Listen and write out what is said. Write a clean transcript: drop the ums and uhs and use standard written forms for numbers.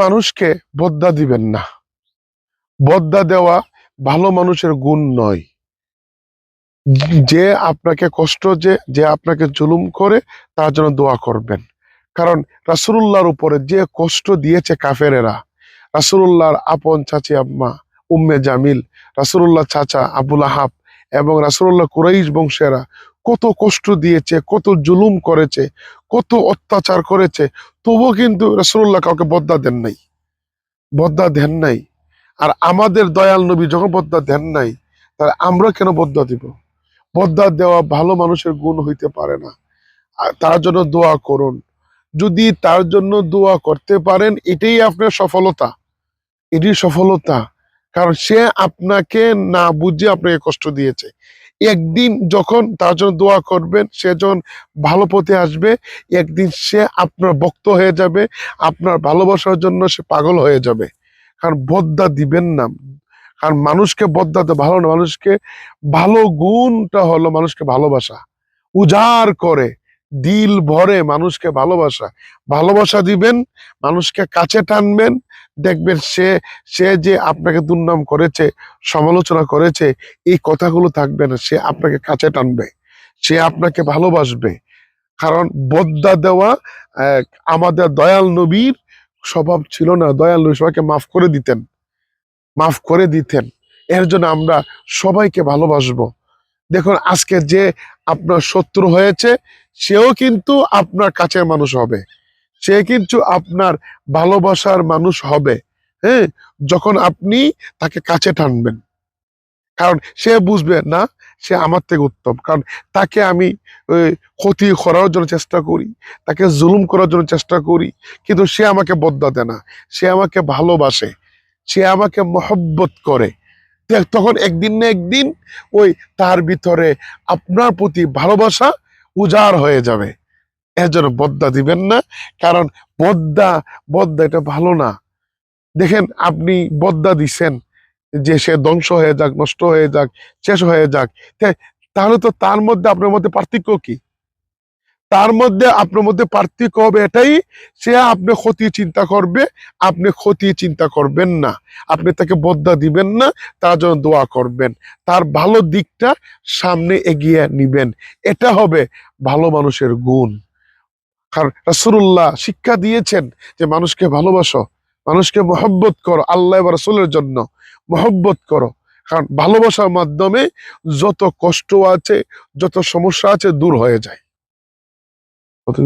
মানুষকে বদ্দা দিবেন না। বদ্দা দেওয়া ভালো মানুষের গুণ নয়। যে আপনাকে কষ্ট যে আপনাকে জুলুম করে তার জন্য দোয়া করবেন। কারণ রাসূলুল্লাহর উপরে যে কষ্ট দিয়েছে কাফেরেরা, রাসূলুল্লাহর আপন চাচি আম্মা উম্মে জামিল, রাসূলুল্লাহ চাচা আবুল আহাব এবং রাসূলুল্লাহ কুরাইশ বংশেরা কত কষ্ট দিয়েছে, কত জুলুম করেছে, কত অত্যাচার করেছে, তবুও কিন্তু রাসূলুল্লাহ কাউকে বদ্দা দেন নাই। বদ্দা দেন নাই। আর আমাদের দয়াল নবী যখন বদ্দা দেন নাই, তাহলে আমরা কেন বদ্দা দিব? বদ্দা দেওয়া ভালো মানুষের গুণ হইতে পারে না। আর তার জন্য দোয়া করুন। যদি তার জন্য দোয়া করতে পারেন, এটাই আপনার সফলতা। এটি সফলতা। কারণ সে আপনাকে না বুঝে আপনাকে কষ্ট দিয়েছে। একদিন যখন তার জন্য দোয়া করবেন, সে যখন ভালো পথে আসবে, একদিন সে আপনার ভক্ত হয়ে যাবে, আপনার ভালোবাসার জন্য সে পাগল হয়ে যাবে। কারণ বদ্দা দিবেন না। কারণ মানুষকে বদ্দা তো ভালো না। মানুষকে ভালো গুণটা হলো মানুষকে ভালোবাসা। উজাড় করে দিল ভরে মানুষকে ভালোবাসা। ভালোবাসা দিবেন, মানুষকে কাছে টানবেন। দেখবেন সে সে যে আপনাকে দুর্নাম করেছে, সমালোচনা করেছে, এই কথাগুলো থাকবে না। সে আপনাকে কাছে টানবে, সে আপনাকে ভালোবাসবে। কারণ বদ্দা দেওয়া আহ, আমাদের দয়াল নবীর স্বভাব ছিল না। দয়াল নবী সবাইকে মাফ করে দিতেন, মাফ করে দিতেন। এর জন্য আমরা সবাইকে ভালোবাসবো। দেখুন, আজকে যে আপনার শত্রু হয়েছে, সেও কিন্তু আপনার কাছের মানুষ হবে। সে কিন্তু আপনার ভালোবাসার মানুষ হবে। হ্যাঁ, যখন আপনি তাকে কাছে টানবেন। কারণ সে বুঝবে না সে আমার থেকে উত্তম। কারণ তাকে আমি ক্ষতি করার জন্য চেষ্টা করি, তাকে জুলুম করার জন্য চেষ্টা করি, কিন্তু সে আমাকে বদ্দা দেয় না। সে আমাকে ভালোবাসে, সে আমাকে মহব্বত করে। তখন একদিন না একদিন ওই তার ভিতরে আপনার প্রতি ভালোবাসা উজাড় হয়ে যাবে। এর জন্য বদ্দা দিবেন না। কারণ বদ্দা বদ্দা এটা ভালো না। দেখেন, আপনি বদ্দা দিছেন যে সে ধ্বংস হয়ে যাক, নষ্ট হয়ে যাক, শেষ হয়ে যাক, তাহলে তো তার মধ্যে আপনার মধ্যে পার্থক্য কি? তার মধ্যে আপনার মধ্যে পার্থক্য হবে এটাই, সে আপনি ক্ষতি চিন্তা করবে, আপনি ক্ষতি চিন্তা করবেন না। আপনি তাকে বদ্দা দিবেন না, তার জন্য দোয়া করবেন, তার ভালো দিকটা সামনে এগিয়ে নিবেন। এটা হবে ভালো মানুষের গুণ। কারণ রাসূলুল্লাহ শিক্ষা দিয়েছেন যে মানুষকে ভালোবাসো, মানুষকে মহব্বত করো, আল্লাহ এবং রাসূলের জন্য মহব্বত করো। কারণ ভালোবাসার মাধ্যমে যত কষ্ট আছে, যত সমস্যা আছে দূর হয়ে যায়। কত